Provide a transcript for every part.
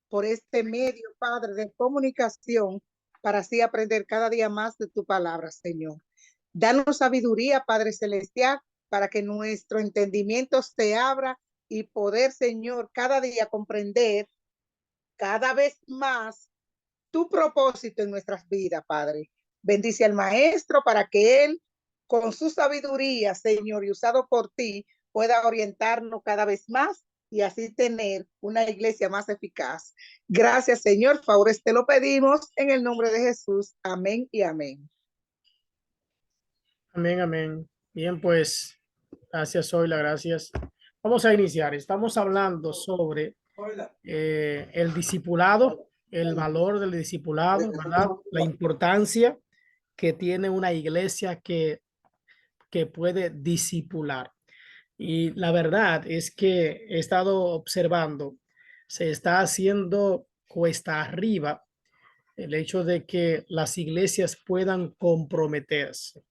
por este medio, Padre, de comunicación, para así aprender cada día más de tu palabra, Señor. Danos sabiduría, Padre Celestial, para que nuestro entendimiento se abra y poder, Señor, cada día comprender cada vez más tu propósito en nuestras vidas, Padre. Bendice al maestro para que él, con su sabiduría, Señor, y usado por ti, pueda orientarnos cada vez más y así tener una iglesia más eficaz. Gracias, Señor. Favores te lo pedimos en el nombre de Jesús. Amén y amén. Amén, amén. Bien, pues, gracias, Zoila, gracias. Vamos a iniciar. Estamos hablando sobre el discipulado, el valor del discipulado, ¿verdad? La importancia que tiene una iglesia que puede discipular. Y la verdad es que he estado observando, se está haciendo cuesta arriba el hecho de que las iglesias puedan comprometerse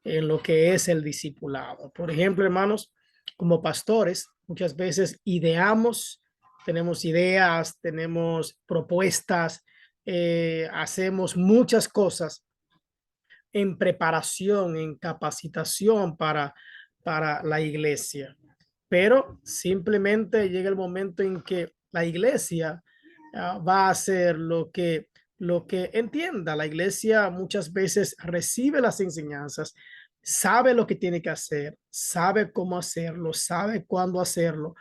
en lo que es el discipulado. Por ejemplo, hermanos, como pastores, muchas veces ideamos, tenemos ideas, tenemos propuestas, hacemos muchas cosas en preparación, en capacitación para la iglesia. Pero simplemente llega el momento en que la iglesia va a hacer lo que entienda. La iglesia muchas veces recibe las enseñanzas, sabe lo que tiene que hacer, sabe cómo hacerlo, sabe cuándo hacerlo,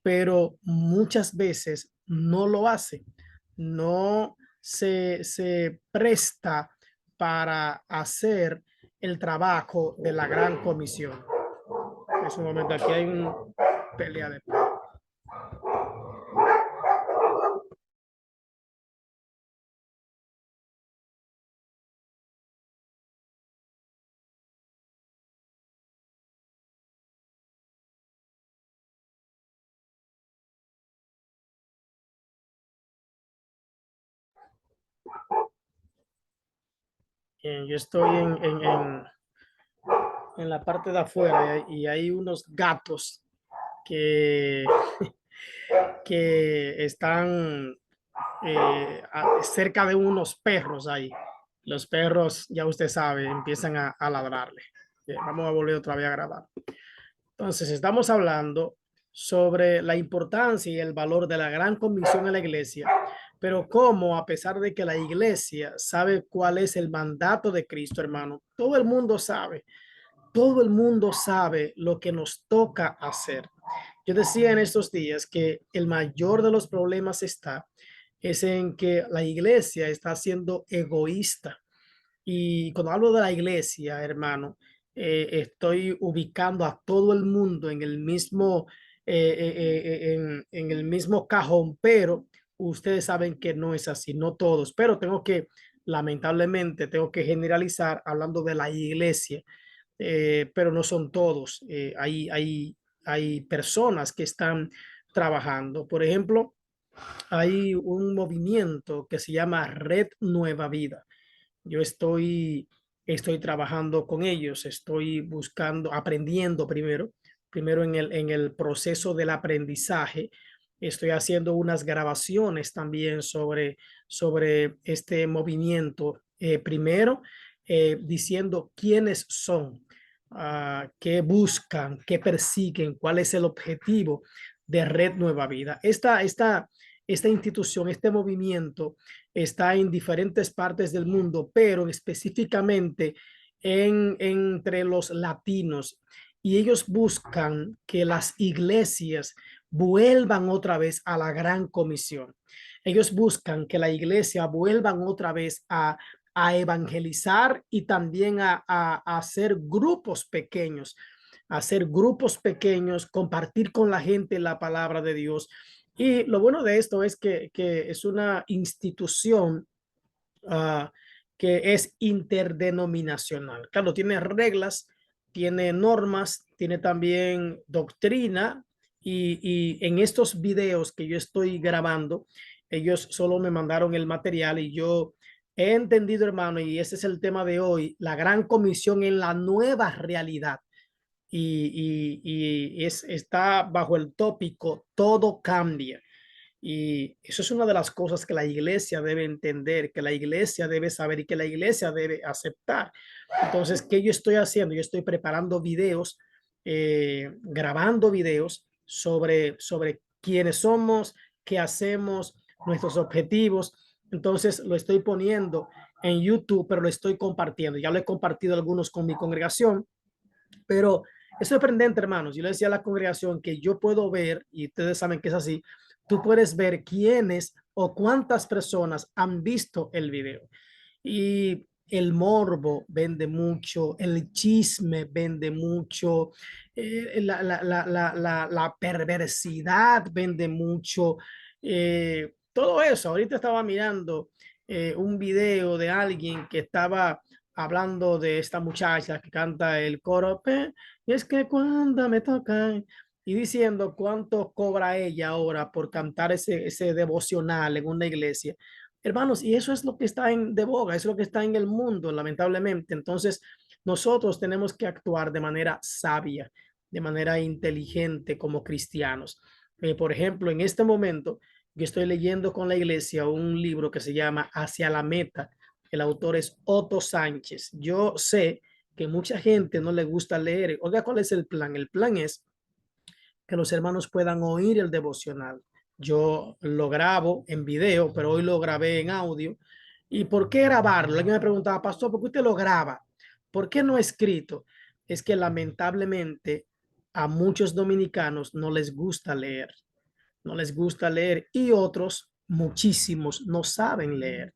pero muchas veces no lo hace, no se presta para hacer el trabajo de la gran comisión. Es un momento, aquí hay una pelea de... Yo estoy en la parte de afuera y hay unos gatos que, que están cerca de unos perros ahí. Los perros, ya usted sabe, empiezan a ladrarle. Bien, vamos a volver otra vez a grabar. Entonces, estamos hablando sobre la importancia y el valor de la gran comisión en la iglesia, pero cómo, a pesar de que la iglesia sabe cuál es el mandato de Cristo, hermano, todo el mundo sabe lo que nos toca hacer. Yo decía en estos días que el mayor de los problemas es en que la iglesia está siendo egoísta. Y cuando hablo de la iglesia, hermano, estoy ubicando a todo el mundo en el mismo, en el mismo cajón, pero ustedes saben que no es así, no todos, pero lamentablemente, tengo que generalizar hablando de la iglesia, pero no son todos. Hay personas que están trabajando. Por ejemplo, hay un movimiento que se llama Red Nueva Vida. Yo estoy trabajando con ellos, estoy buscando, aprendiendo primero en el proceso del aprendizaje. Estoy haciendo unas grabaciones también sobre este movimiento. Primero, diciendo quiénes son, qué buscan, qué persiguen, cuál es el objetivo de Red Nueva Vida. Esta institución, este movimiento está en diferentes partes del mundo, pero específicamente entre los latinos. Y ellos buscan que las iglesias vuelvan otra vez a la gran comisión. Ellos buscan que la iglesia vuelvan otra vez a evangelizar y también a hacer grupos pequeños, compartir con la gente la palabra de Dios. Y lo bueno de esto es que es una institución uh, que es interdenominacional. Claro, tiene reglas, tiene normas, tiene también doctrina y en estos videos que yo estoy grabando, ellos solo me mandaron el material y yo he entendido, hermano, y ese es el tema de hoy, la gran comisión en la nueva realidad. Está bajo el tópico todo cambia. Y eso es una de las cosas que la iglesia debe entender, que la iglesia debe saber y que la iglesia debe aceptar. Entonces, ¿qué yo estoy haciendo? Yo estoy preparando videos, grabando videos sobre quiénes somos, qué hacemos, nuestros objetivos. Entonces, lo estoy poniendo en YouTube, pero lo estoy compartiendo. Ya lo he compartido algunos con mi congregación, pero es sorprendente, hermanos. Yo le decía a la congregación que yo puedo ver, y ustedes saben que es así, tú puedes ver quiénes o cuántas personas han visto el video. Y el morbo vende mucho, el chisme vende mucho, la perversidad vende mucho, todo eso. Ahorita estaba mirando un video de alguien que estaba hablando de esta muchacha que canta el coro, y es que cuando me toca, y diciendo cuánto cobra ella ahora por cantar ese devocional en una iglesia. Hermanos, y eso es lo que está de boga, es lo que está en el mundo, lamentablemente. Entonces, nosotros tenemos que actuar de manera sabia, de manera inteligente como cristianos. Por ejemplo, en este momento, yo estoy leyendo con la iglesia un libro que se llama Hacia la Meta. El autor es Otto Sánchez. Yo sé que mucha gente no le gusta leer. Oiga, ¿cuál es el plan? El plan es que los hermanos puedan oír el devocional. Yo lo grabo en video, pero hoy lo grabé en audio. ¿Y por qué grabarlo? Alguien me preguntaba, pastor, ¿por qué usted lo graba? ¿Por qué no escrito? Es que lamentablemente a muchos dominicanos no les gusta leer, no les gusta leer y otros, muchísimos, no saben leer.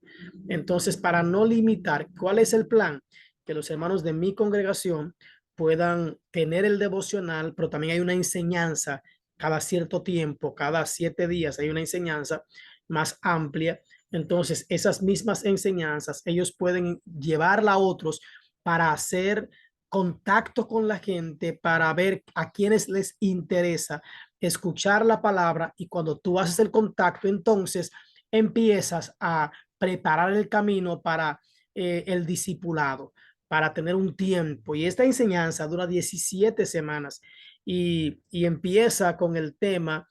Entonces, para no limitar, ¿cuál es el plan? Que los hermanos de mi congregación puedan tener el devocional, pero también hay una enseñanza cada cierto tiempo, cada 7 días hay una enseñanza más amplia. Entonces, esas mismas enseñanzas, ellos pueden llevarla a otros para hacer contacto con la gente, para ver a quienes les interesa escuchar la palabra, y cuando tú haces el contacto, entonces empiezas a preparar el camino para el discipulado, para tener un tiempo. Y esta enseñanza dura 17 semanas y empieza con el tema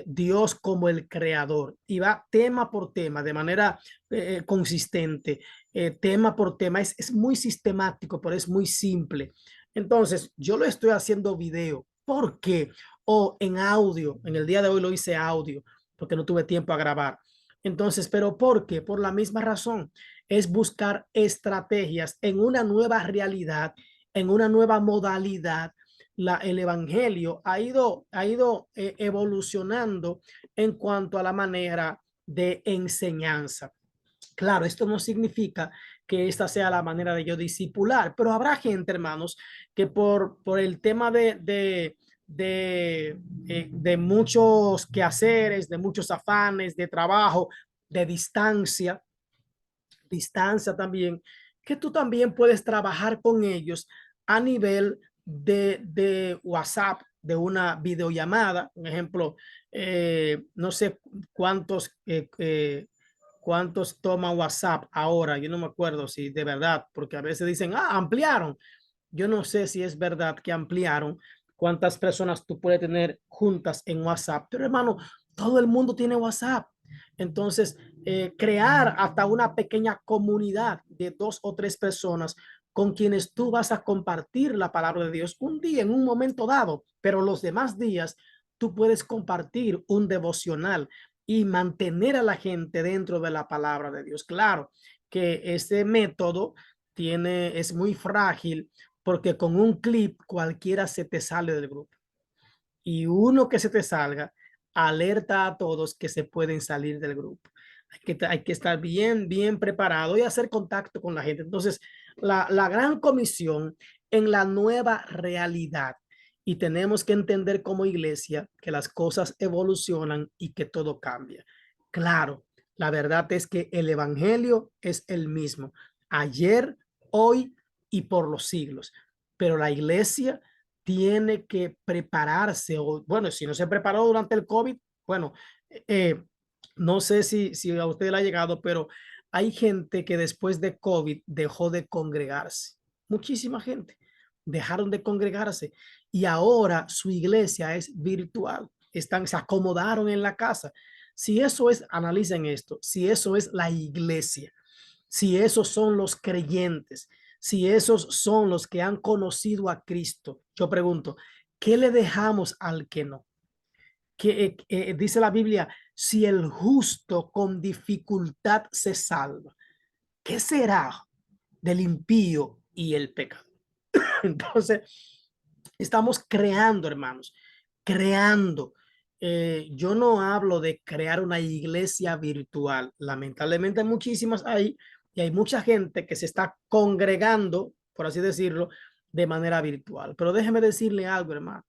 Dios como el creador, y va tema por tema de manera consistente, tema por tema. Es muy sistemático, pero es muy simple. Entonces, yo lo estoy haciendo video. ¿Por qué? O en audio. En el día de hoy lo hice audio porque no tuve tiempo a grabar. Entonces, ¿pero por qué? Por la misma razón. Es buscar estrategias en una nueva realidad, en una nueva modalidad. El evangelio ha ido evolucionando en cuanto a la manera de enseñanza. Claro, esto no significa que esta sea la manera de yo discipular, pero habrá gente, hermanos, que por el tema de muchos quehaceres, de muchos afanes, de trabajo, de distancia también, que tú también puedes trabajar con ellos a nivel de WhatsApp, de una videollamada. Un ejemplo, no sé cuántos toman WhatsApp ahora. Yo no me acuerdo si de verdad, porque a veces dicen, ampliaron. Yo no sé si es verdad que ampliaron cuántas personas tú puedes tener juntas en WhatsApp, pero hermano, todo el mundo tiene WhatsApp. Entonces, crear hasta una pequeña comunidad de 2 o 3 personas con quienes tú vas a compartir la palabra de Dios un día, en un momento dado, pero los demás días tú puedes compartir un devocional y mantener a la gente dentro de la palabra de Dios. Claro que este método es muy frágil porque con un clip cualquiera se te sale del grupo, y uno que se te salga alerta a todos que se pueden salir del grupo. Hay que estar bien, bien preparado y hacer contacto con la gente. Entonces, la gran comisión en la nueva realidad, y tenemos que entender como iglesia que las cosas evolucionan y que todo cambia. Claro, la verdad es que el evangelio es el mismo ayer, hoy y por los siglos, pero la iglesia tiene que prepararse, o bueno, si no se preparó durante el COVID, bueno, eh, no sé si a usted le ha llegado, pero hay gente que después de COVID dejó de congregarse. Muchísima gente dejaron de congregarse y ahora su iglesia es virtual. Se acomodaron en la casa. Si eso es, analicen esto, si eso es la iglesia, si esos son los creyentes, si esos son los que han conocido a Cristo, yo pregunto, ¿qué le dejamos al que no? Que dice la Biblia, si el justo con dificultad se salva, ¿qué será del impío y el pecado? Entonces, estamos creando, hermanos, creando. Yo no hablo de crear una iglesia virtual. Lamentablemente hay muchísimas ahí y hay mucha gente que se está congregando, por así decirlo, de manera virtual. Pero déjeme decirle algo, hermano.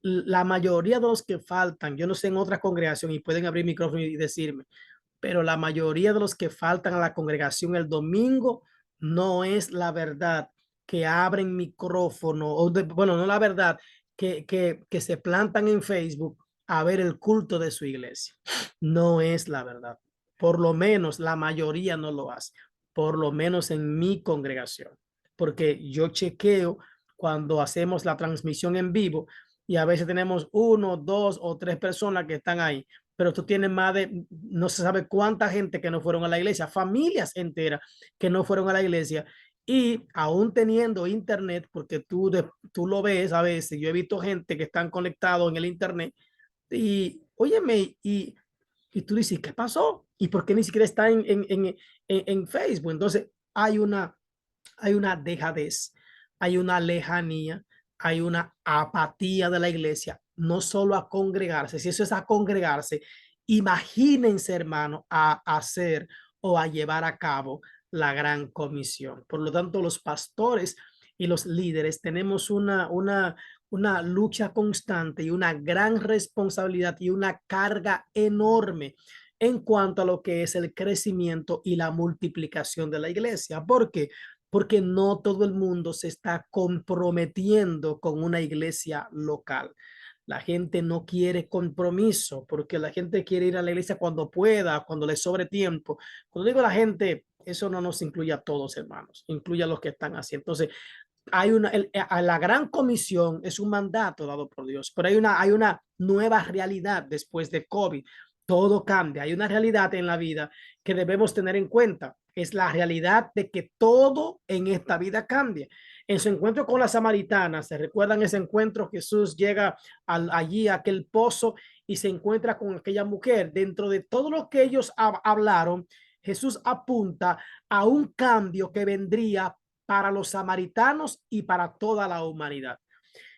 La mayoría de los que faltan, yo no sé en otra congregación y pueden abrir micrófono y decirme, pero la mayoría de los que faltan a la congregación el domingo no es la verdad que abren micrófono, o bueno, no la verdad, que se plantan en Facebook a ver el culto de su iglesia. No es la verdad. Por lo menos la mayoría no lo hace, por lo menos en mi congregación, porque yo chequeo cuando hacemos la transmisión en vivo y a veces tenemos uno, dos o tres personas que están ahí, pero tú tienes más de, no se sabe cuánta gente que no fueron a la iglesia, familias enteras que no fueron a la iglesia y aún teniendo internet, porque tú lo ves a veces, yo he visto gente que están conectados en el internet y, óyeme, y tú dices, ¿qué pasó? ¿Y por qué ni siquiera está en Facebook? Entonces, hay una dejadez, hay una lejanía, hay una apatía de la iglesia, no solo a congregarse, si eso es a congregarse, imagínense, hermano, a hacer o a llevar a cabo la gran comisión. Por lo tanto, los pastores y los líderes tenemos una lucha constante y una gran responsabilidad y una carga enorme en cuanto a lo que es el crecimiento y la multiplicación de la iglesia. ¿Por qué? Porque no todo el mundo se está comprometiendo con una iglesia local. La gente no quiere compromiso porque la gente quiere ir a la iglesia cuando pueda, cuando le sobre tiempo. Cuando digo la gente, eso no nos incluye a todos, hermanos, incluye a los que están así. Entonces, la gran comisión es un mandato dado por Dios, pero hay una nueva realidad después de COVID. Todo cambia. Hay una realidad en la vida que debemos tener en cuenta. Es la realidad de que todo en esta vida cambia. En su encuentro con la samaritana, ¿se recuerdan ese encuentro? Jesús llega allí a aquel pozo y se encuentra con aquella mujer. Dentro de todo lo que ellos hablaron, Jesús apunta a un cambio que vendría para los samaritanos y para toda la humanidad.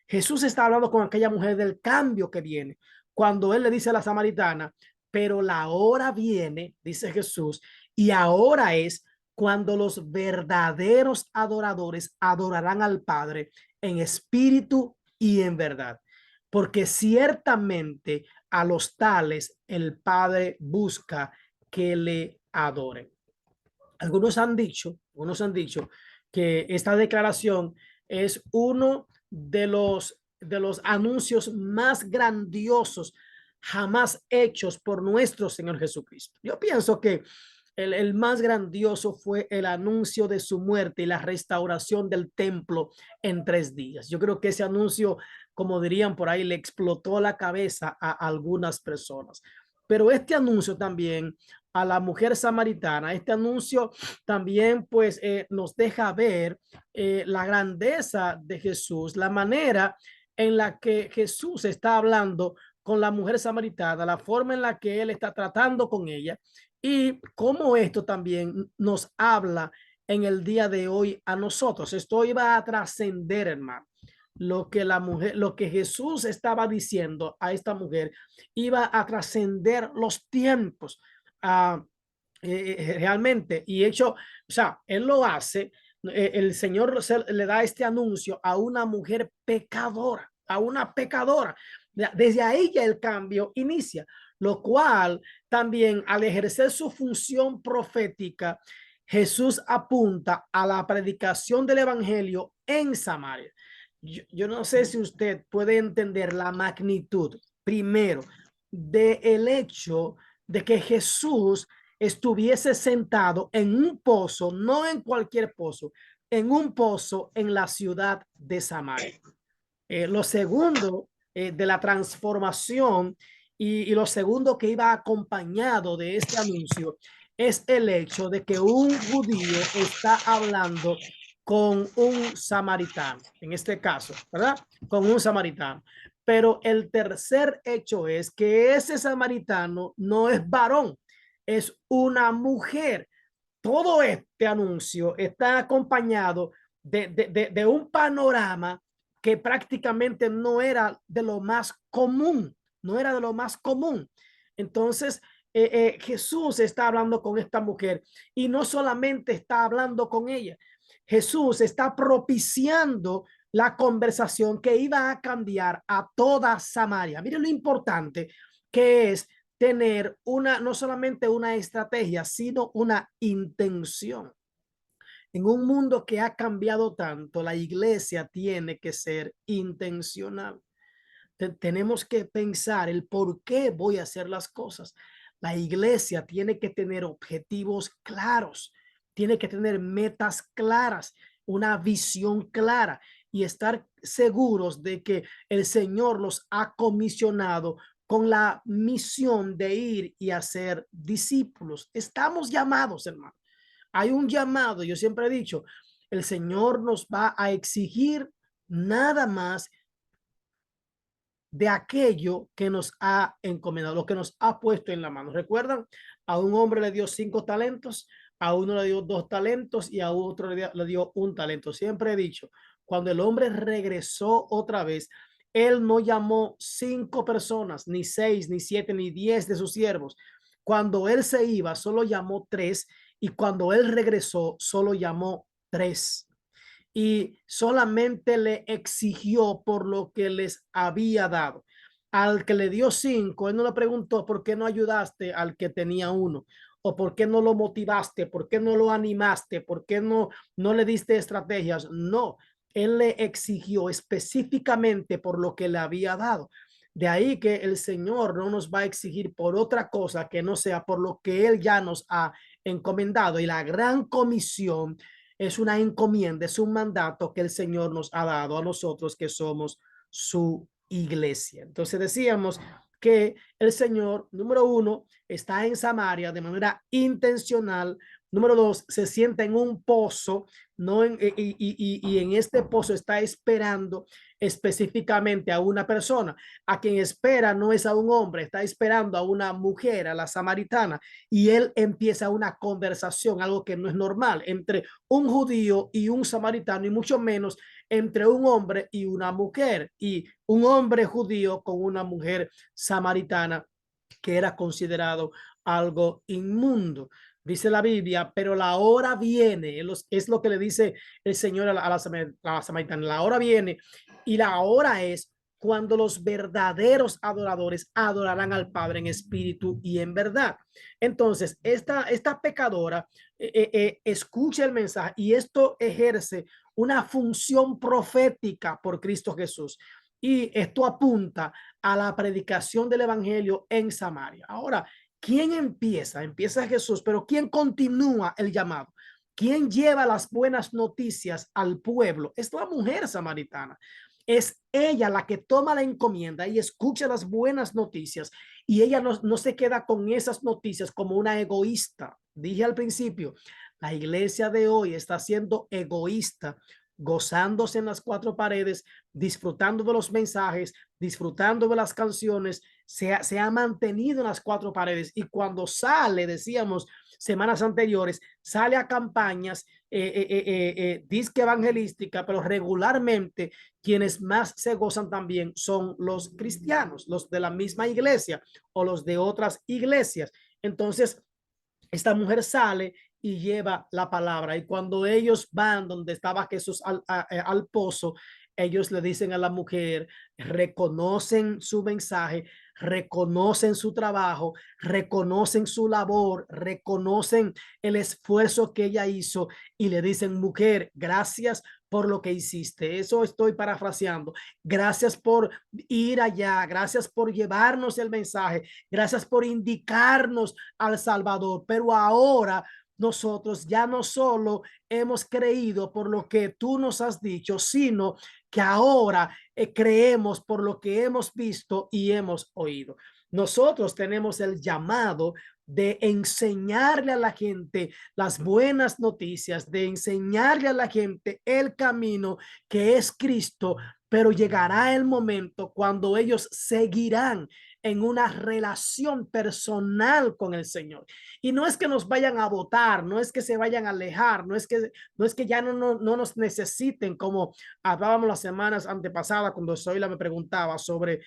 Jesús está hablando con aquella mujer del cambio que viene. Cuando él le dice a la samaritana, pero la hora viene, dice Jesús, y ahora es cuando los verdaderos adoradores adorarán al Padre en espíritu y en verdad. Porque ciertamente a los tales el Padre busca que le adoren. Algunos han dicho que esta declaración es uno de los anuncios más grandiosos jamás hechos por nuestro Señor Jesucristo. Yo pienso que el más grandioso fue el anuncio de su muerte y la restauración del templo en 3 días. Yo creo que ese anuncio, como dirían por ahí, le explotó la cabeza a algunas personas. Pero este anuncio también a la mujer samaritana, este anuncio también pues nos deja ver la grandeza de Jesús, la manera en la que Jesús está hablando con la mujer samaritana, la forma en la que él está tratando con ella y cómo esto también nos habla en el día de hoy a nosotros. Esto iba a trascender, hermano. Lo que la mujer, lo que Jesús estaba diciendo a esta mujer iba a trascender los tiempos. Uh, realmente, y hecho, o sea, él lo hace, el Señor le da este anuncio a una mujer pecadora, a una pecadora. Desde ahí ya el cambio inicia, lo cual también al ejercer su función profética, Jesús apunta a la predicación del evangelio en Samaria. Yo no sé si usted puede entender la magnitud, primero, del hecho de que Jesús estuviese sentado en un pozo, no en cualquier pozo, en un pozo en la ciudad de Samaria. Lo segundo de la transformación Y lo segundo que iba acompañado de este anuncio es el hecho de que un judío está hablando con un samaritano, en este caso, ¿verdad? Con un samaritano. Pero el tercer hecho es que ese samaritano no es varón, es una mujer. Todo este anuncio está acompañado de un panorama que prácticamente no era de lo más común, no era de lo más común. Entonces, Jesús está hablando con esta mujer y no solamente está hablando con ella, Jesús está propiciando la conversación que iba a cambiar a toda Samaria. Miren lo importante que es tener una, no solamente una estrategia, sino una intención. En un mundo que ha cambiado tanto, la iglesia tiene que ser intencional. Tenemos que pensar el por qué voy a hacer las cosas. La iglesia tiene que tener objetivos claros, tiene que tener metas claras, una visión clara y estar seguros de que el Señor los ha comisionado con la misión de ir y hacer discípulos. Estamos llamados, hermano. Hay un llamado, yo siempre he dicho, el Señor nos va a exigir nada más de aquello que nos ha encomendado, lo que nos ha puesto en la mano. ¿Recuerdan? A un hombre le dio 5 talentos, a uno le dio 2 talentos y a otro le dio 1 talento. Siempre he dicho, cuando el hombre regresó otra vez, él no llamó 5 personas, ni 6, ni 7, ni 10 de sus siervos. Cuando él se iba, solo llamó 3 y cuando él regresó, solo llamó 3 y solamente le exigió por lo que les había dado. Al que le dio 5, él no le preguntó por qué no ayudaste al que tenía 1 o por qué no lo motivaste, por qué no lo animaste, por qué no le diste estrategias. No, él le exigió específicamente por lo que le había dado. De ahí que el Señor no nos va a exigir por otra cosa que no sea por lo que Él ya nos ha encomendado. Y la gran comisión es una encomienda, es un mandato que el Señor nos ha dado a nosotros que somos su iglesia. Entonces decíamos que el Señor, número 1, está en Samaria de manera intencional. Número 2, se sienta en un pozo, no en, y en este pozo está esperando específicamente a una persona. A quien espera no es a un hombre, está esperando a una mujer, a la samaritana, y él empieza una conversación, algo que no es normal, entre un judío y un samaritano, y mucho menos entre un hombre y una mujer, y un hombre judío con una mujer samaritana, que era considerado algo inmundo. Dice la Biblia, pero la hora viene, es lo que le dice el Señor a la samaritana, la hora viene y la hora es cuando los verdaderos adoradores adorarán al Padre en espíritu y en verdad. Entonces, esta pecadora escucha el mensaje y esto ejerce una función profética por Cristo Jesús. Y esto apunta a la predicación del evangelio en Samaria. Ahora, ¿quién empieza? Empieza Jesús, pero ¿quién continúa el llamado? ¿Quién lleva las buenas noticias al pueblo? Es la mujer samaritana. Es ella la que toma la encomienda y escucha las buenas noticias y ella no se queda con esas noticias como una egoísta. Dije al principio, la iglesia de hoy está siendo egoísta, gozándose en las 4 paredes, disfrutando de los mensajes, disfrutando de las canciones, se ha mantenido en las 4 paredes y cuando sale, decíamos semanas anteriores, sale a campañas disque evangelística, pero regularmente quienes más se gozan también son los cristianos, los de la misma iglesia o los de otras iglesias. Entonces, esta mujer sale y lleva la palabra. Y cuando ellos van donde estaba Jesús al pozo, ellos le dicen a la mujer, reconocen su mensaje, reconocen su trabajo, reconocen su labor, reconocen el esfuerzo que ella hizo y le dicen, mujer, gracias por lo que hiciste. Eso estoy parafraseando. Gracias por ir allá, gracias por llevarnos el mensaje, gracias por indicarnos al Salvador, pero ahora nosotros ya no solo hemos creído por lo que tú nos has dicho, sino que ahora creemos por lo que hemos visto y hemos oído. Nosotros tenemos el llamado de enseñarle a la gente las buenas noticias, de enseñarle a la gente el camino que es Cristo, pero llegará el momento cuando ellos seguirán en una relación personal con el Señor. Y no es que nos vayan a votar, no es que se vayan a alejar, no es que ya no nos necesiten, como hablábamos las semanas antepasadas cuando Zoila me preguntaba sobre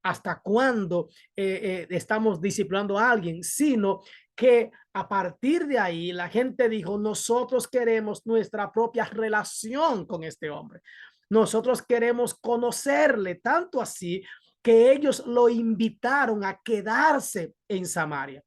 hasta cuándo estamos disciplinando a alguien, sino que a partir de ahí la gente dijo, nosotros queremos nuestra propia relación con este hombre. Nosotros queremos conocerle, tanto así que ellos lo invitaron a quedarse en Samaria.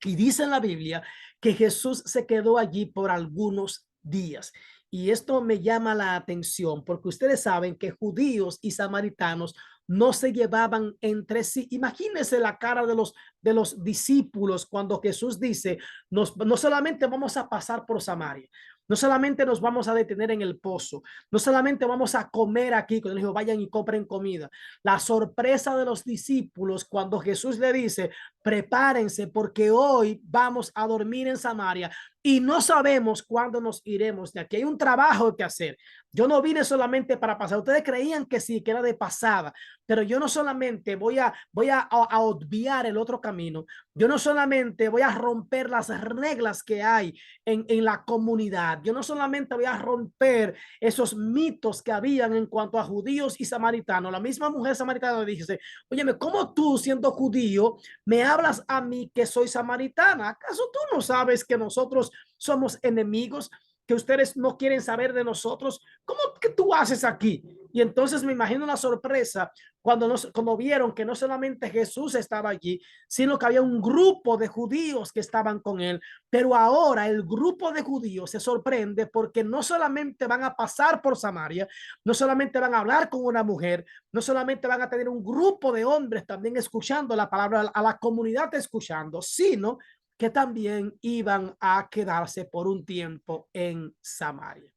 Y dice en la Biblia que Jesús se quedó allí por algunos días. Y esto me llama la atención porque ustedes saben que judíos y samaritanos no se llevaban entre sí. Imagínense la cara de los discípulos cuando Jesús dice, no solamente vamos a pasar por Samaria, no solamente nos vamos a detener en el pozo, no solamente vamos a comer aquí, cuando dijo, vayan y compren comida. La sorpresa de los discípulos cuando Jesús le dice, prepárense porque hoy vamos a dormir en Samaria y no sabemos cuándo nos iremos de aquí. Hay un trabajo que hacer. Yo no vine solamente para pasar. Ustedes creían que sí, que era de pasada, pero yo no solamente voy a obviar el otro camino. Yo no solamente voy a romper las reglas que hay en la comunidad. Yo no solamente voy a romper esos mitos que habían en cuanto a judíos y samaritanos. La misma mujer samaritana le dice, óyeme, ¿cómo tú siendo judío me hablas a mí que soy samaritana? ¿Acaso tú no sabes que nosotros somos enemigos? Que ustedes no quieren saber de nosotros. ¿Cómo que tú haces aquí? Y entonces me imagino la sorpresa cuando vieron que no solamente Jesús estaba allí, sino que había un grupo de judíos que estaban con él. Pero ahora el grupo de judíos se sorprende porque no solamente van a pasar por Samaria, no solamente van a hablar con una mujer, no solamente van a tener un grupo de hombres también escuchando la palabra, a la comunidad escuchando, sino que también iban a quedarse por un tiempo en Samaria.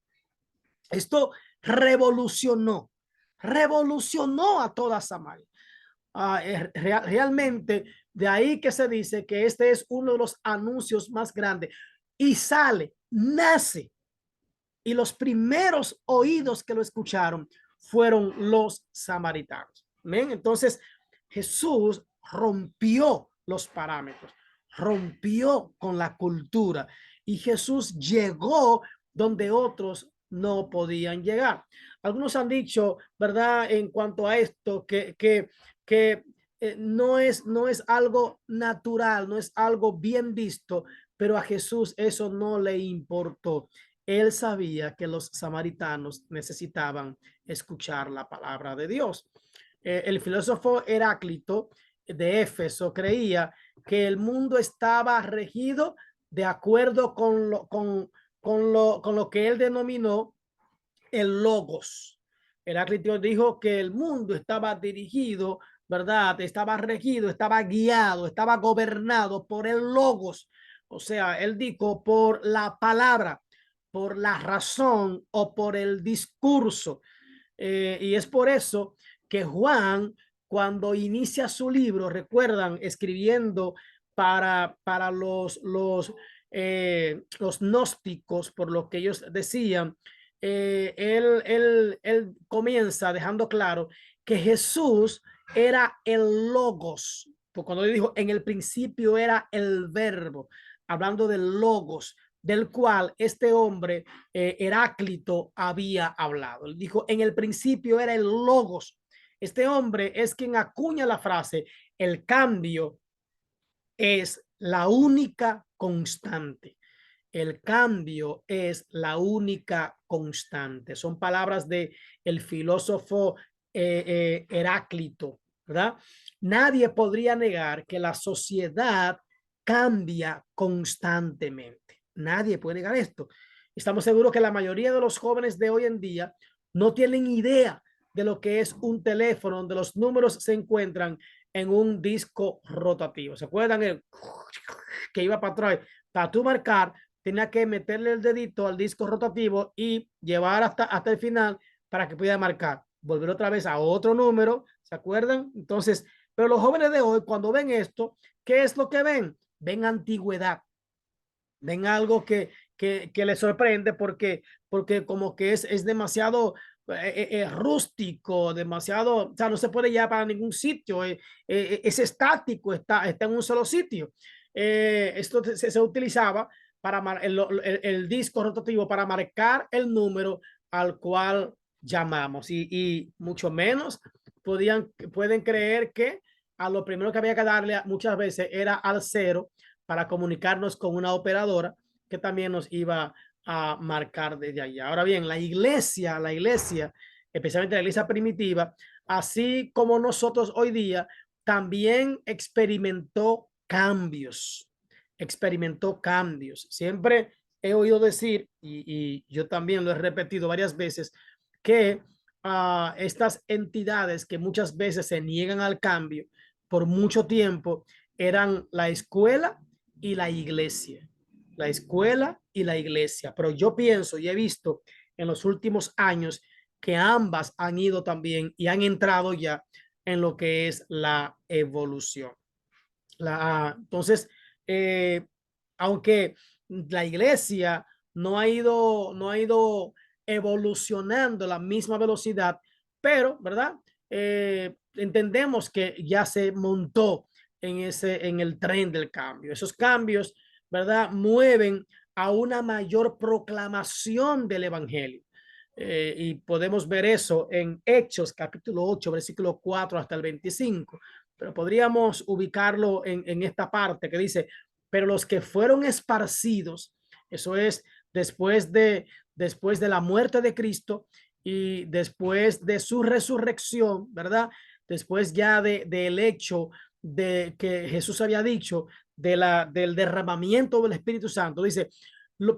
Esto revolucionó a toda Samaria. Realmente de ahí que se dice que este es uno de los anuncios más grandes y nace, y los primeros oídos que lo escucharon fueron los samaritanos. ¿Ven? Entonces Jesús rompió los parámetros, rompió con la cultura y Jesús llegó donde otros no podían llegar. Algunos han dicho, ¿verdad? En cuanto a esto, que no es algo natural, no es algo bien visto, pero a Jesús eso no le importó. Él sabía que los samaritanos necesitaban escuchar la palabra de Dios. El filósofo Heráclito de Éfeso creía que el mundo estaba regido de acuerdo con lo que él denominó el logos. Heráclito dijo que el mundo estaba dirigido, ¿verdad? Estaba regido, estaba guiado, estaba gobernado por el logos. O sea, él dijo por la palabra, por la razón o por el discurso. Y es por eso que Juan, cuando inicia su libro, recuerdan, escribiendo para los gnósticos, por lo que ellos decían, él comienza dejando claro que Jesús era el logos. Porque cuando él dijo, en el principio era el verbo, hablando del logos, del cual este hombre Heráclito había hablado. Él dijo, en el principio era el logos. Este hombre es quien acuña la frase, el cambio es la única constante. El cambio es la única constante. Son palabras de el filósofo Heráclito, ¿verdad? Nadie podría negar que la sociedad cambia constantemente. Nadie puede negar esto. Estamos seguros que la mayoría de los jóvenes de hoy en día no tienen idea de lo que es un teléfono donde los números se encuentran en un disco rotativo. ¿Se acuerdan el que iba para atrás? Para tú marcar, tenía que meterle el dedito al disco rotativo y llevar hasta el final para que pudiera marcar. Volver otra vez a otro número, ¿se acuerdan? Entonces, Pero los jóvenes de hoy, cuando ven esto, ¿qué es lo que ven? Ven antigüedad, ven algo que les sorprende porque como que es demasiado rústico, demasiado, o sea, no se puede llevar para ningún sitio, es estático, está en un solo sitio. Esto se utilizaba para el disco rotativo para marcar el número al cual llamamos y mucho menos pueden creer que a lo primero que había que darle muchas veces era al cero para comunicarnos con una operadora que también nos iba a marcar desde allá. Ahora bien, la iglesia, especialmente la iglesia primitiva, así como nosotros hoy día, también experimentó cambios. Siempre he oído decir, y yo también lo he repetido varias veces, que estas entidades que muchas veces se niegan al cambio por mucho tiempo eran la escuela y la iglesia. La escuela y la iglesia. Pero yo pienso y he visto en los últimos años que ambas han ido también y han entrado ya en lo que es la evolución. Entonces, eh, aunque la iglesia no ha ido evolucionando a la misma velocidad, pero, ¿verdad? Entendemos que ya se montó en el tren del cambio. Esos cambios, ¿verdad? Mueven a una mayor proclamación del evangelio. Y podemos ver eso en Hechos capítulo 8, versículo 4 hasta el 25, pero podríamos ubicarlo en esta parte que dice, pero los que fueron esparcidos, eso es después de la muerte de Cristo y después de su resurrección, ¿verdad? Después ya del hecho de que Jesús había dicho del derramamiento del Espíritu Santo, dice,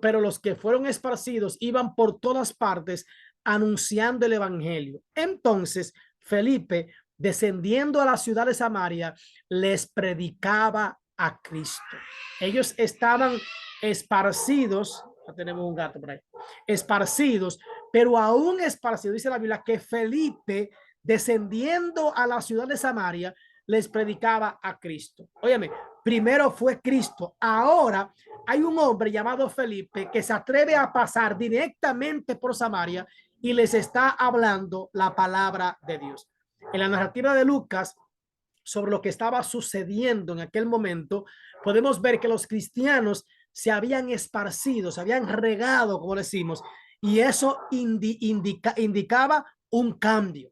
pero los que fueron esparcidos iban por todas partes anunciando el evangelio. Entonces, Felipe, descendiendo a la ciudad de Samaria, les predicaba a Cristo. Ellos estaban esparcidos, ya tenemos un gato por ahí, esparcidos, pero aún esparcidos, dice la Biblia, que Felipe, descendiendo a la ciudad de Samaria, les predicaba a Cristo. Óyeme, primero fue Cristo, ahora hay un hombre llamado Felipe que se atreve a pasar directamente por Samaria y les está hablando la palabra de Dios. En la narrativa de Lucas sobre lo que estaba sucediendo en aquel momento, podemos ver que los cristianos se habían esparcido, se habían regado, como decimos, y eso indicaba un cambio.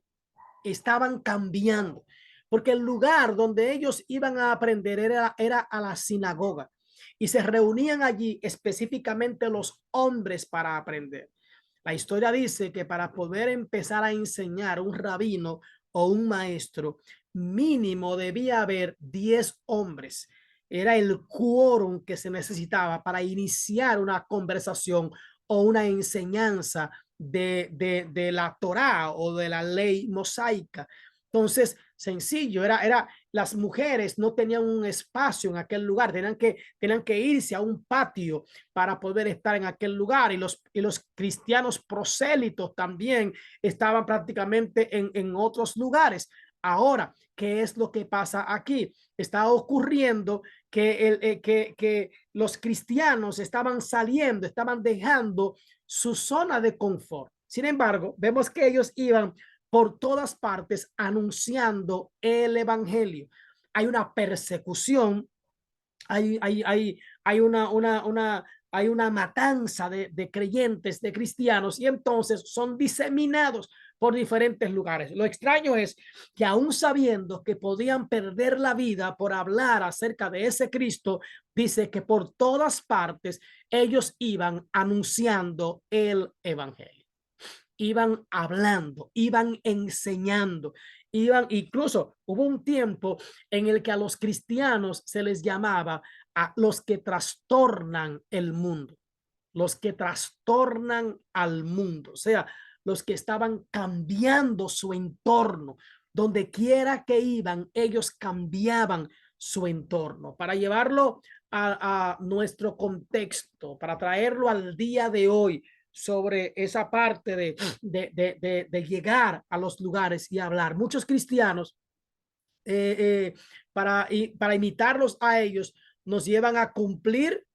Estaban cambiando, porque el lugar donde ellos iban a aprender era a la sinagoga y se reunían allí específicamente los hombres para aprender. La historia dice que para poder empezar a enseñar un rabino o un maestro, mínimo debía haber 10 hombres. Era el quórum que se necesitaba para iniciar una conversación o una enseñanza de la Torá o de la ley mosaica. Entonces, sencillo, las mujeres no tenían un espacio en aquel lugar, tenían que irse a un patio para poder estar en aquel lugar, y los cristianos prosélitos también estaban prácticamente en otros lugares. Ahora, ¿qué es lo que pasa aquí? Está ocurriendo que los cristianos estaban saliendo, estaban dejando su zona de confort. Sin embargo, vemos que ellos iban por todas partes anunciando el evangelio. Hay una persecución, hay una matanza de creyentes, de cristianos, y entonces son diseminados por diferentes lugares. Lo extraño es que aún sabiendo que podían perder la vida por hablar acerca de ese Cristo, dice que por todas partes ellos iban anunciando el evangelio, iban hablando, iban enseñando, incluso hubo un tiempo en el que a los cristianos se les llamaba a los que trastornan el mundo, los que trastornan al mundo, o sea, los que estaban cambiando su entorno. Donde quiera que iban, ellos cambiaban su entorno para llevarlo a nuestro contexto, para traerlo al día de hoy sobre esa parte de llegar a los lugares y hablar. Muchos cristianos para imitarlos a ellos, nos llevan a cumplir,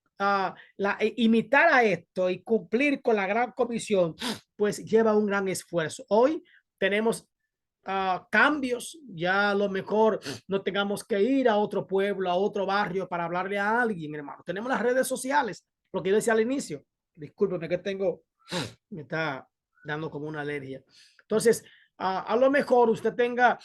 imitar a esto y cumplir con la gran comisión, pues lleva un gran esfuerzo. Hoy tenemos cambios, ya a lo mejor no tengamos que ir a otro pueblo, a otro barrio para hablarle a alguien, hermano. Tenemos las redes sociales, lo que yo decía al inicio. Discúlpeme que me está dando como una alergia. Entonces, a lo mejor usted tenga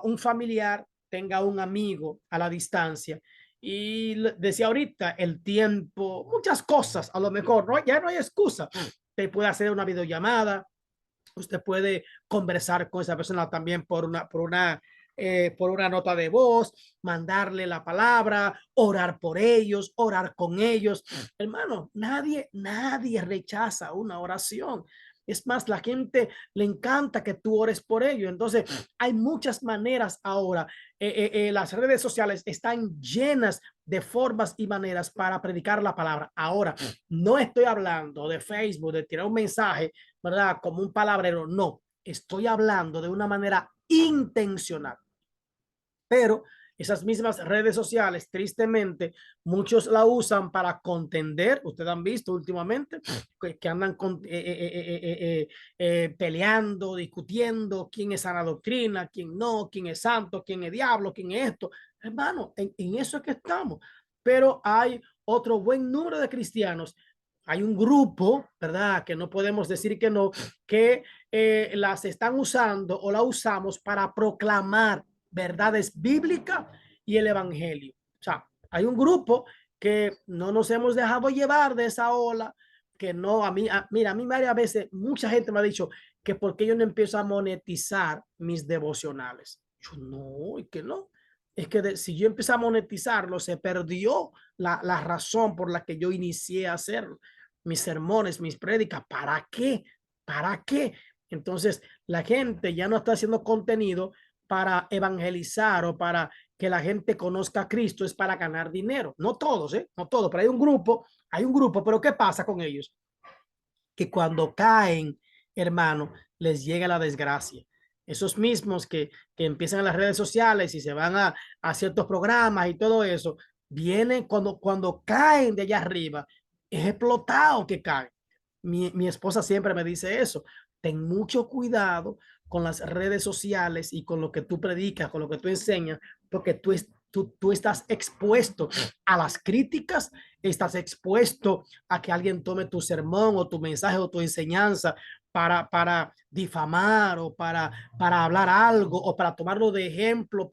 un familiar, tenga un amigo a la distancia y decía ahorita el tiempo, muchas cosas, a lo mejor ¿no? Ya no hay excusa. Te puede hacer una videollamada, usted puede conversar con esa persona también por una nota de voz, mandarle la palabra, orar por ellos, orar con ellos. Hermano, nadie rechaza una oración. Es más, la gente le encanta que tú ores por ellos. Entonces, hay muchas maneras ahora. Las redes sociales están llenas de formas y maneras para predicar la palabra. Ahora, no estoy hablando de Facebook, de tirar un mensaje, ¿verdad? Como un palabrero. No, estoy hablando de una manera intencional. Pero esas mismas redes sociales, tristemente, muchos la usan para contender. Ustedes han visto últimamente que andan peleando, discutiendo quién es sana doctrina, quién no, quién es santo, quién es diablo, quién es esto. Hermano, en eso es que estamos. Pero hay otro buen número de cristianos. Hay un grupo, ¿verdad? Que no podemos decir que no, que las están usando o la usamos para proclamar verdades bíblicas y el evangelio. O sea, hay un grupo que no nos hemos dejado llevar de esa ola, que no, mira, a mí varias veces, mucha gente me ha dicho que por qué yo no empiezo a monetizar mis devocionales. Yo no, y que no. Es que si yo empecé a monetizarlo, se perdió la razón por la que yo inicié a hacerlo. Mis sermones, mis prédicas, ¿para qué? ¿Para qué? Entonces, la gente ya no está haciendo contenido para evangelizar o para que la gente conozca a Cristo, es para ganar dinero. No todos, no todos, pero hay un grupo, pero ¿qué pasa con ellos? Que cuando caen, hermano, les llega la desgracia. Esos mismos que empiezan en las redes sociales y se van a ciertos programas y todo eso, vienen cuando caen de allá arriba, es explotado que caen. Mi esposa siempre me dice eso. Ten mucho cuidado con las redes sociales y con lo que tú predicas, con lo que tú enseñas, porque tú estás expuesto a las críticas, estás expuesto a que alguien tome tu sermón o tu mensaje o tu enseñanza para difamar o para hablar algo o para tomarlo de ejemplo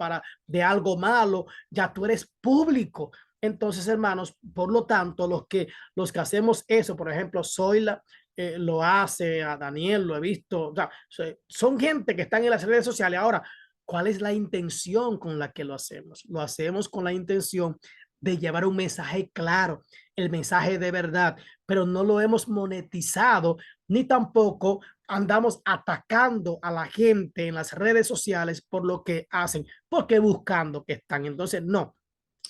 de algo malo. Ya tú eres público. Entonces, hermanos, por lo tanto, los que hacemos eso, por ejemplo, Zoila lo hace, a Daniel lo he visto, o sea, son gente que están en las redes sociales. Ahora, ¿cuál es la intención con la que lo hacemos? Lo hacemos con la intención de llevar un mensaje claro, el mensaje de verdad, pero no lo hemos monetizado, ni tampoco andamos atacando a la gente en las redes sociales por lo que hacen, porque buscando que están. Entonces, no.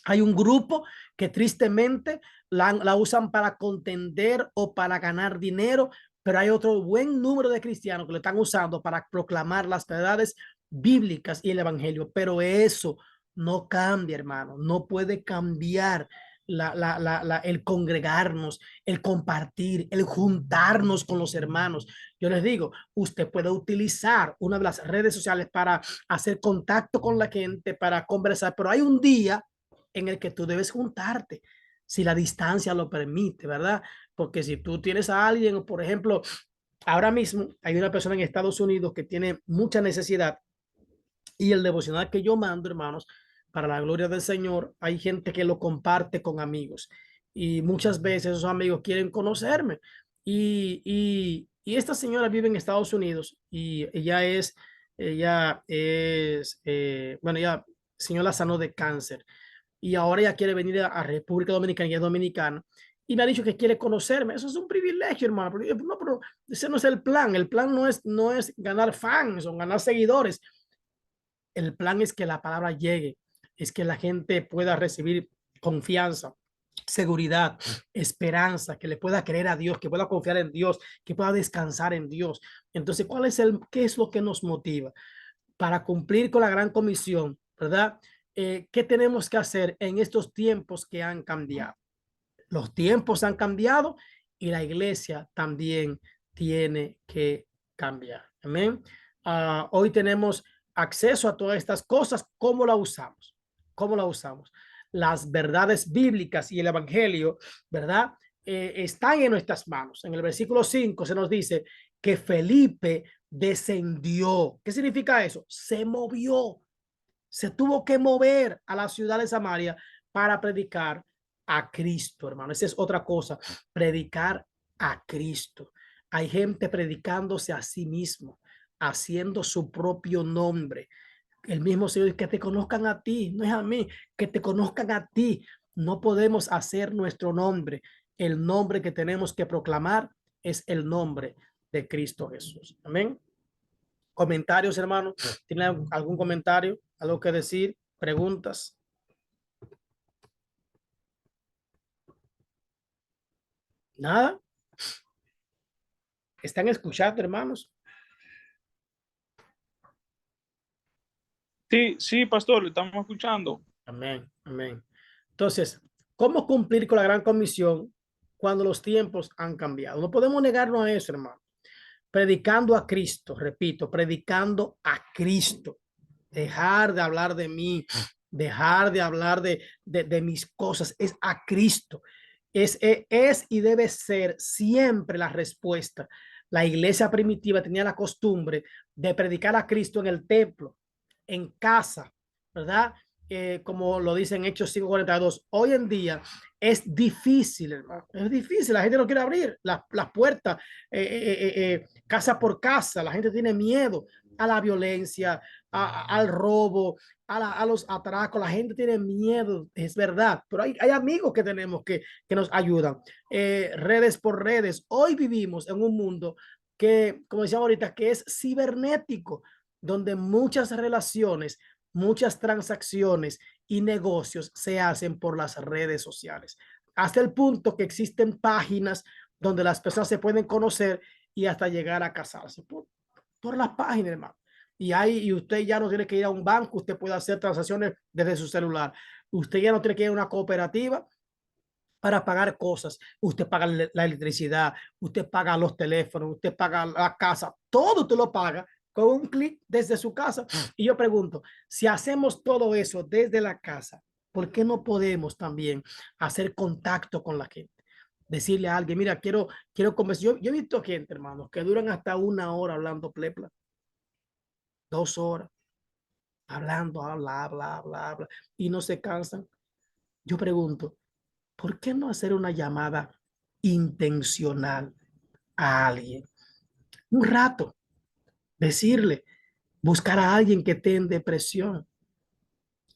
Hay un grupo que tristemente la usan para contender o para ganar dinero, pero hay otro buen número de cristianos que lo están usando para proclamar las verdades bíblicas y el evangelio. Pero eso no cambia, hermano, no puede cambiar el congregarnos, el compartir, el juntarnos con los hermanos. Yo les digo, usted puede utilizar una de las redes sociales para hacer contacto con la gente, para conversar, pero hay un día en el que tú debes juntarte, si la distancia lo permite, ¿verdad? Porque si tú tienes a alguien, por ejemplo, ahora mismo hay una persona en Estados Unidos que tiene mucha necesidad y el devocional que yo mando, hermanos, para la gloria del Señor, hay gente que lo comparte con amigos y muchas veces esos amigos quieren conocerme y esta señora vive en Estados Unidos y ella es, bueno, ya señora la sanó de cáncer y ahora ella quiere venir a República Dominicana y es dominicana y me ha dicho que quiere conocerme. Eso es un privilegio, hermano. Pero, no, pero ese no es el plan. El plan no es ganar fans o ganar seguidores. El plan es que la palabra llegue, es que la gente pueda recibir confianza, seguridad, esperanza, que le pueda creer a Dios, que pueda confiar en Dios, que pueda descansar en Dios. Entonces, qué es lo que nos motiva? Para cumplir con la gran comisión ¿verdad? ¿Qué tenemos que hacer en estos tiempos que han cambiado? Los tiempos han cambiado y la iglesia también tiene que cambiar. Amén. Hoy tenemos acceso a todas estas cosas. ¿Cómo la usamos? ¿Cómo la usamos? Las verdades bíblicas y el evangelio, ¿verdad? Están en nuestras manos. En el versículo 5 se nos dice que Felipe descendió. ¿Qué significa eso? Se movió, se tuvo que mover a la ciudad de Samaria para predicar a Cristo, hermano. Esa es otra cosa, predicar a Cristo. Hay gente predicándose a sí mismo, haciendo su propio nombre. El mismo Señor, que te conozcan a ti, no es a mí, que te conozcan a ti. No podemos hacer nuestro nombre. El nombre que tenemos que proclamar es el nombre de Cristo Jesús. Amén. Comentarios, hermano. ¿Tienen algún comentario? ¿Algo que decir? ¿Preguntas? Nada. ¿Están escuchando, hermanos? Sí, sí, pastor, le estamos escuchando. Amén, amén. Entonces, ¿cómo cumplir con la gran comisión cuando los tiempos han cambiado? No podemos negarnos a eso, hermano. Predicando a Cristo, repito, predicando a Cristo. Dejar de hablar de mí, dejar de hablar de mis cosas, es a Cristo. Es y debe ser siempre la respuesta. La iglesia primitiva tenía la costumbre de predicar a Cristo en el templo, en casa, ¿verdad? Como lo dice en Hechos 5:42. Hoy en día es difícil, hermano. Es difícil. La gente no quiere abrir las puertas casa por casa. La gente tiene miedo a la violencia, al robo, a los atracos. La gente tiene miedo, es verdad, pero hay amigos que tenemos que nos ayudan. Redes por redes. Hoy vivimos en un mundo que, como decía ahorita, que es cibernético, donde muchas relaciones, muchas transacciones y negocios se hacen por las redes sociales, hasta el punto que existen páginas donde las personas se pueden conocer y hasta llegar a casarse por las páginas, hermano. Y usted ya no tiene que ir a un banco, usted puede hacer transacciones desde su celular. Usted ya no tiene que ir a una cooperativa para pagar cosas. Usted paga la electricidad, usted paga los teléfonos, usted paga la casa, todo usted lo paga con un clic desde su casa. Y yo pregunto, si hacemos todo eso desde la casa, ¿por qué no podemos también hacer contacto con la gente? Decirle a alguien, mira, quiero conversar. Yo he visto gente, hermanos, que duran hasta 1 hora hablando plepla, 2 horas, hablando, habla, y no se cansan. Yo pregunto, ¿por qué no hacer una llamada intencional a alguien? Un rato, decirle, buscar a alguien que esté en depresión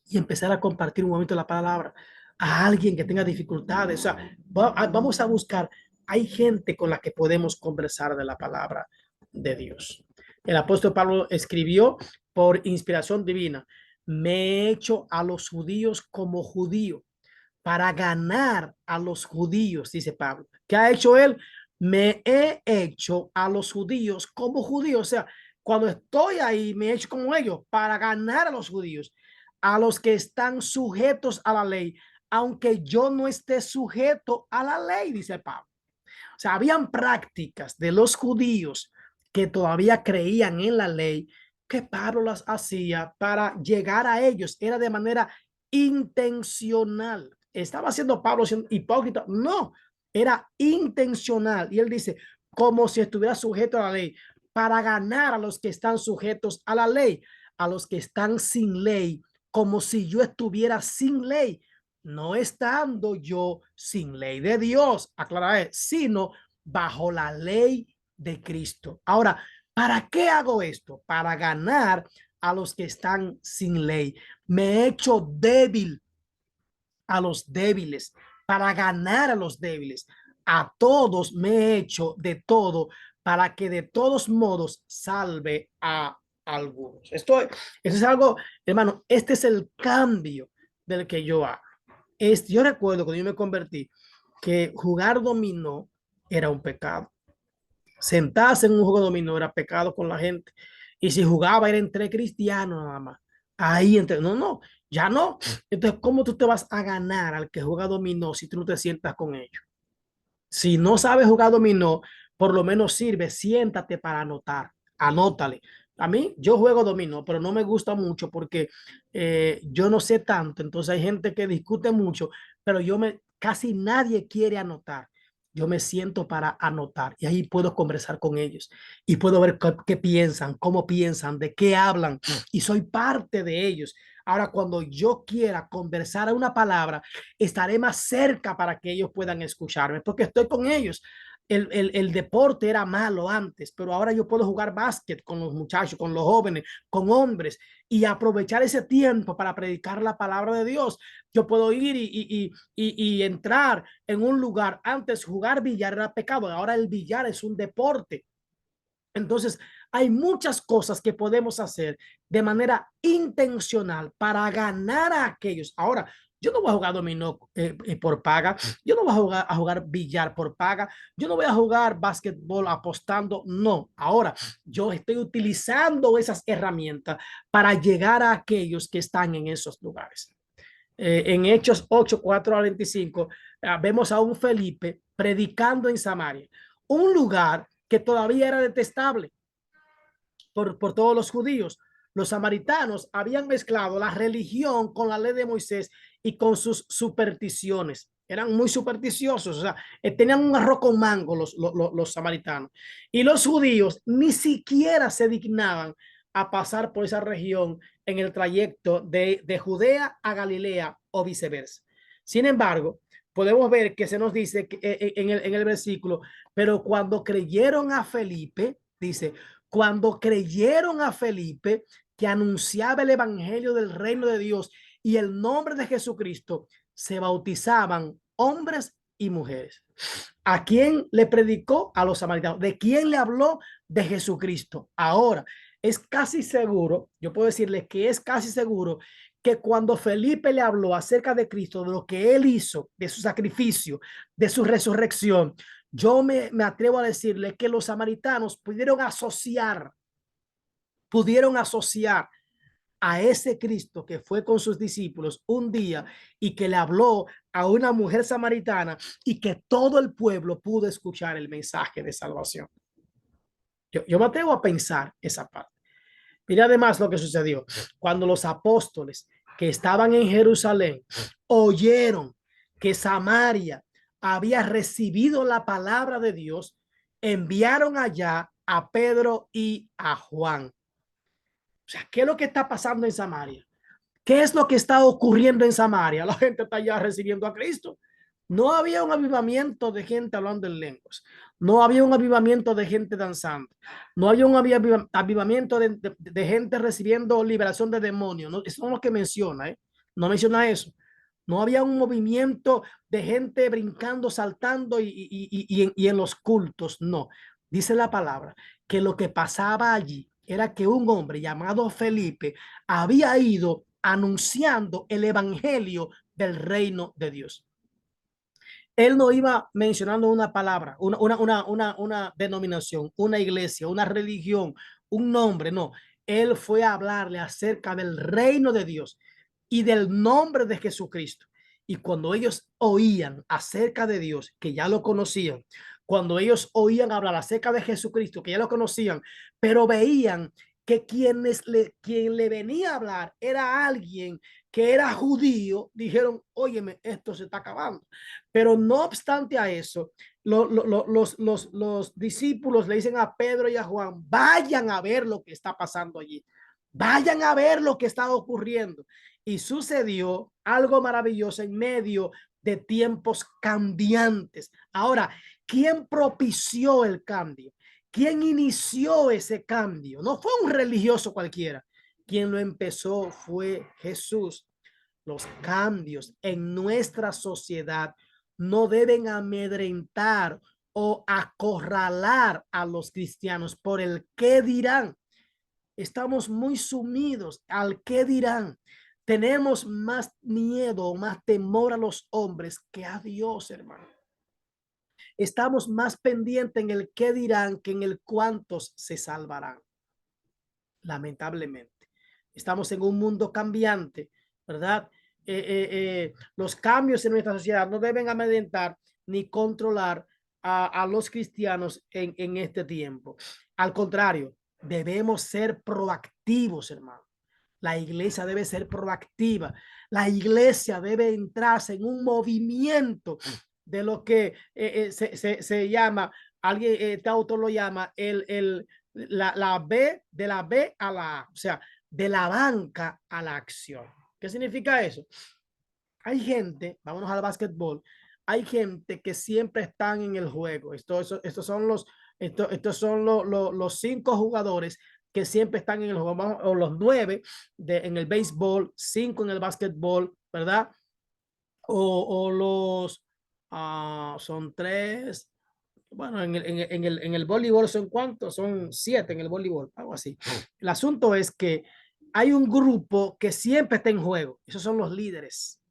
y empezar a compartir un momento la palabra a alguien que tenga dificultades. O sea, vamos a buscar, hay gente con la que podemos conversar de la palabra de Dios. El apóstol Pablo escribió por inspiración divina, me he hecho a los judíos como judío para ganar a los judíos, dice Pablo. ¿Qué ha hecho él? Me he hecho a los judíos como judíos. O sea, cuando estoy ahí, me he hecho como ellos para ganar a los judíos, a los que están sujetos a la ley, aunque yo no esté sujeto a la ley, dice Pablo. O sea, habían prácticas de los judíos que todavía creían en la ley, que Pablo las hacía para llegar a ellos. Era de manera intencional. ¿Estaba haciendo Pablo siendo hipócrita? No, era intencional. Y él dice, como si estuviera sujeto a la ley, para ganar a los que están sujetos a la ley, a los que están sin ley, como si yo estuviera sin ley, no estando yo sin ley de Dios, aclararé, sino bajo la ley de Cristo. Ahora, ¿para qué hago esto? Para ganar a los que están sin ley. Me he hecho débil a los débiles, para ganar a los débiles. A todos me he hecho de todo para que de todos modos salve a algunos. Esto es algo, hermano, este es el cambio del que yo hago. Yo recuerdo cuando yo me convertí que jugar dominó era un pecado. Sentarse en un juego de dominó era pecado con la gente. Y si jugaba era entre cristianos nada más. Ahí, no, no, ya no. Entonces, ¿cómo tú te vas a ganar al que juega dominó si tú no te sientas con ellos? Si no sabes jugar dominó, por lo menos sirve, siéntate para anotar, anótale. A mí, yo juego dominó, pero no me gusta mucho porque yo no sé tanto. Entonces hay gente que discute mucho, pero casi nadie quiere anotar. Yo me siento para anotar y ahí puedo conversar con ellos y puedo ver qué piensan, cómo piensan, de qué hablan y soy parte de ellos. Ahora, cuando yo quiera conversar a una palabra, estaré más cerca para que ellos puedan escucharme, porque estoy con ellos. El deporte era malo antes, pero ahora yo puedo jugar básquet con los muchachos, con los jóvenes, con hombres y aprovechar ese tiempo para predicar la palabra de Dios. Yo puedo ir y entrar en un lugar. Antes jugar billar era pecado, ahora el billar es un deporte. Entonces, hay muchas cosas que podemos hacer de manera intencional para ganar a aquellos. Ahora, yo no voy a jugar dominó por paga, yo no voy a jugar billar por paga, yo no voy a jugar básquetbol apostando, no. Ahora, yo estoy utilizando esas herramientas para llegar a aquellos que están en esos lugares. En Hechos 8, 4 a 25, vemos a un Felipe predicando en Samaria, un lugar que todavía era detestable por todos los judíos. Los samaritanos habían mezclado la religión con la ley de Moisés y con sus supersticiones. Eran muy supersticiosos, o sea, tenían un arroz con mango los samaritanos. Y los judíos ni siquiera se dignaban a pasar por esa región en el trayecto de Judea a Galilea o viceversa. Sin embargo, podemos ver que se nos dice que, en el versículo, pero cuando creyeron a Felipe, dice, cuando creyeron a Felipe, que anunciaba el evangelio del reino de Dios y el nombre de Jesucristo, se bautizaban hombres y mujeres. ¿A quién le predicó? A los samaritanos. ¿De quién le habló? De Jesucristo. Ahora, es casi seguro, yo puedo decirles que es casi seguro que cuando Felipe le habló acerca de Cristo, de lo que él hizo, de su sacrificio, de su resurrección, yo me atrevo a decirle que los samaritanos pudieron asociar a ese Cristo que fue con sus discípulos un día y que le habló a una mujer samaritana y que todo el pueblo pudo escuchar el mensaje de salvación. Yo me atrevo a pensar esa parte. Mira además lo que sucedió cuando los apóstoles que estaban en Jerusalén oyeron que Samaria había recibido la palabra de Dios, enviaron allá a Pedro y a Juan. O sea, ¿qué es lo que está pasando en Samaria? ¿Qué es lo que está ocurriendo en Samaria? La gente está ya recibiendo a Cristo. No había un avivamiento de gente hablando en lenguas. No había un avivamiento de gente danzando. No había un avivamiento de gente recibiendo liberación de demonios. No, eso no es lo que menciona, ¿eh? No menciona eso. No había un movimiento de gente brincando, saltando y en los cultos. No. Dice la palabra que lo que pasaba allí era que un hombre llamado Felipe había ido anunciando el evangelio del reino de Dios. Él no iba mencionando una palabra, una denominación, una iglesia, una religión, un nombre, no. Él fue a hablarle acerca del reino de Dios y del nombre de Jesucristo. Y cuando ellos oían acerca de Dios, que ya lo conocían, cuando ellos oían hablar acerca de Jesucristo, que ya lo conocían, pero veían que quien le venía a hablar era alguien que era judío, dijeron, óyeme, esto se está acabando. Pero no obstante a eso, los discípulos le dicen a Pedro y a Juan, vayan a ver lo que está pasando allí. Vayan a ver lo que está ocurriendo. Y sucedió algo maravilloso en medio de tiempos cambiantes. Ahora, ¿quién propició el cambio? ¿Quién inició ese cambio? No fue un religioso cualquiera. Quien lo empezó fue Jesús. Los cambios en nuestra sociedad no deben amedrentar o acorralar a los cristianos por el qué dirán. Estamos muy sumidos al qué dirán. Tenemos más miedo, más temor a los hombres que a Dios, hermano. Estamos más pendientes en el qué dirán que en el cuántos se salvarán. Lamentablemente. Estamos en un mundo cambiante, ¿verdad? Los cambios en nuestra sociedad no deben amedrentar ni controlar a los cristianos en este tiempo. Al contrario, debemos ser proactivos, hermano. La iglesia debe ser proactiva. La iglesia debe entrarse en un movimiento de lo que se llama, alguien, este autor lo llama la B, de la B a la A, o sea, de la banca a la acción. ¿Qué significa eso? Hay gente, vámonos al básquetbol, hay gente que siempre están en el juego. Estos son los 5 jugadores que siempre están en el juego, o los 9 en el béisbol, 5 en el básquetbol, ¿verdad? O los, son 3, bueno, en el voleibol son cuántos, son 7 en el voleibol, algo así. El asunto es que hay un grupo que siempre está en juego, esos son los líderes,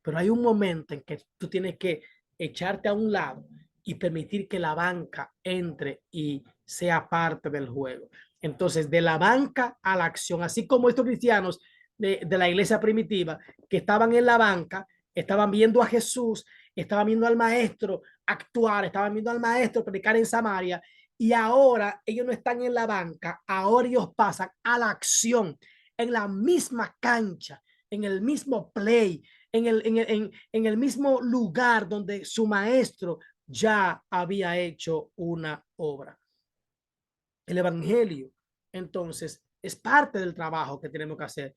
pero hay un momento en que tú tienes que echarte a un lado y permitir que la banca entre y sea parte del juego. Entonces, de la banca a la acción, así como estos cristianos de la iglesia primitiva que estaban en la banca, estaban viendo a Jesús, estaban viendo al maestro actuar, estaban viendo al maestro predicar en Samaria, y ahora ellos no están en la banca, ahora ellos pasan a la acción en la misma cancha, en el mismo play, en el mismo lugar donde su maestro ya había hecho una obra. El evangelio, entonces, es parte del trabajo que tenemos que hacer.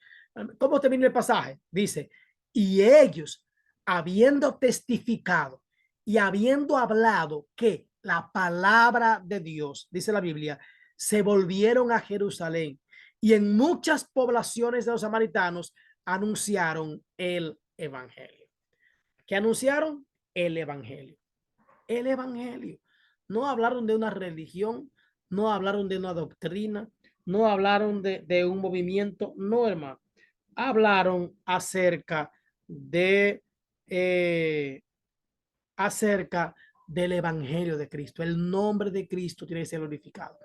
¿Cómo termina el pasaje? Dice, y ellos, habiendo testificado y habiendo hablado que la palabra de Dios, dice la Biblia, se volvieron a Jerusalén, y en muchas poblaciones de los samaritanos anunciaron el evangelio. ¿Qué anunciaron? El evangelio. El evangelio. No hablaron de una religión, no hablaron de una doctrina, no hablaron de un movimiento, no, hermano. Hablaron eh, acerca del evangelio de Cristo. El nombre de Cristo tiene que ser glorificado.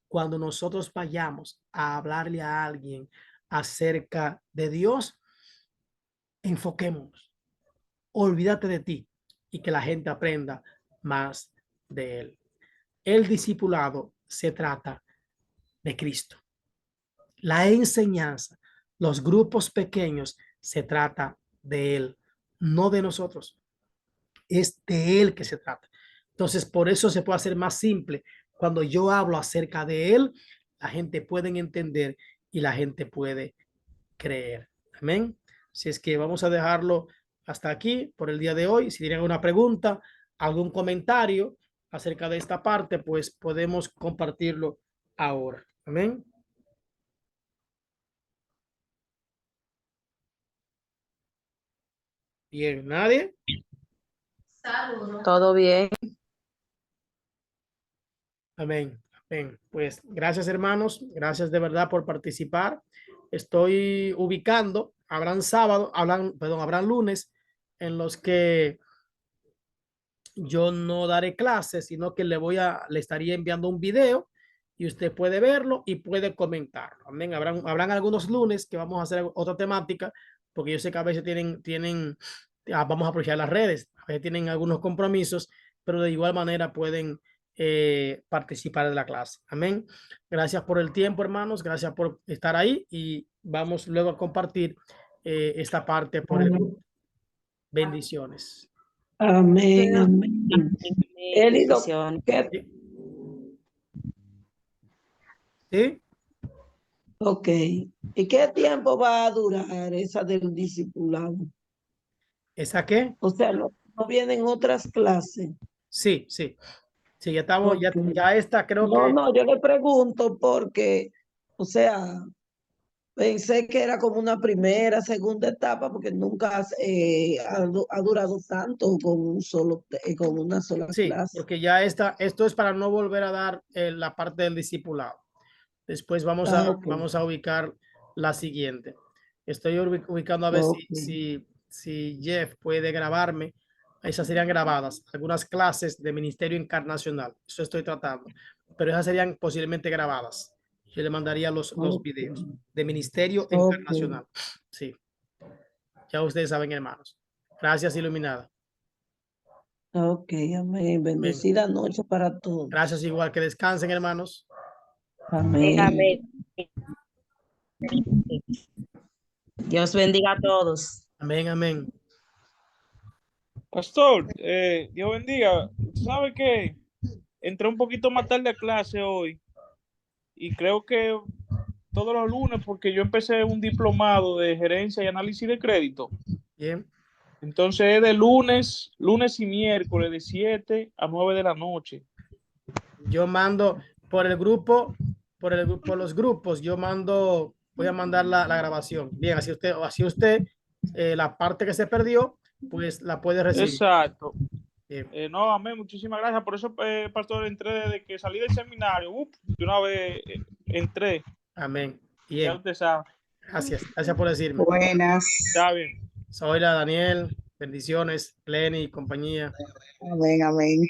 Cuando nosotros vayamos a hablarle a alguien acerca de Dios, enfoquémonos. Olvídate de ti y que la gente aprenda más de él. El discipulado se trata de Cristo. La enseñanza, los grupos pequeños, se trata de él, no de nosotros. Es de él que se trata. Entonces, por eso se puede hacer más simple. Cuando yo hablo acerca de él, la gente puede entender y la gente puede creer. Amén. Si es que vamos a dejarlo hasta aquí por el día de hoy. Si tienen alguna pregunta, algún comentario acerca de esta parte, pues podemos compartirlo ahora. Amén. Bien, ¿nadie? Todo bien. Amén. Amén. Pues gracias, hermanos. Gracias de verdad por participar. Estoy ubicando, habrán lunes en los que yo no daré clases, sino que le estaría enviando un video y usted puede verlo y puede comentarlo. Amén. Habrán algunos lunes que vamos a hacer otra temática, porque yo sé que a veces vamos a aprovechar las redes, a veces tienen algunos compromisos, pero de igual manera pueden participar de la clase. Amén. Gracias por el tiempo, hermanos. Gracias por estar ahí, y vamos luego a compartir esta parte por el grupo. Bendiciones. Amén, amén. Elido, Bendiciones. ¿Sí? ok. ¿Y qué tiempo va a durar esa del discipulado? ¿Esa qué? O sea, no vienen otras clases. Sí, sí. Sí, ya estamos, Ok. ya está, creo No, que no, yo le pregunto porque, o sea, pensé que era como una primera, segunda etapa, porque nunca ha durado tanto con con una sola sí, clase. porque ya está, esto es para no volver a dar la parte del discipulado. Después Ok, vamos a ubicar la siguiente. Estoy ubicando a ver ok. si Jeff puede grabarme. Esas serían grabadas, algunas clases de Ministerio Encarnacional. Eso estoy tratando, pero esas serían posiblemente grabadas. Yo le mandaría los Ok. videos de Ministerio Ok. Internacional. Sí, ya ustedes saben, hermanos. Gracias, Iluminada. Ok, amén. Amén. Bendecida noche para todos. Gracias igual. Que descansen, hermanos. Amén. Amén. Dios bendiga a todos. Amén, amén. Pastor, Dios bendiga. ¿Sabe qué? Entré un poquito más tarde a clase hoy y creo que todos los lunes, porque yo empecé un diplomado de gerencia y análisis de crédito. Bien. Entonces es de lunes y miércoles de 7 a 9 de la noche. Yo mando por el grupo, por los grupos, yo mando, voy a mandar la grabación. Bien, así usted, la parte que se perdió, pues la puede recibir. Exacto. Bien. No, amén, muchísimas gracias. Por eso, pastor, entré desde que salí del seminario. De una vez entré. Amén. Ya Bien. usted sabe. Gracias por decirme. Buenas. Está bien. Soy la Daniel, bendiciones, Lenny y compañía. Amén, amén.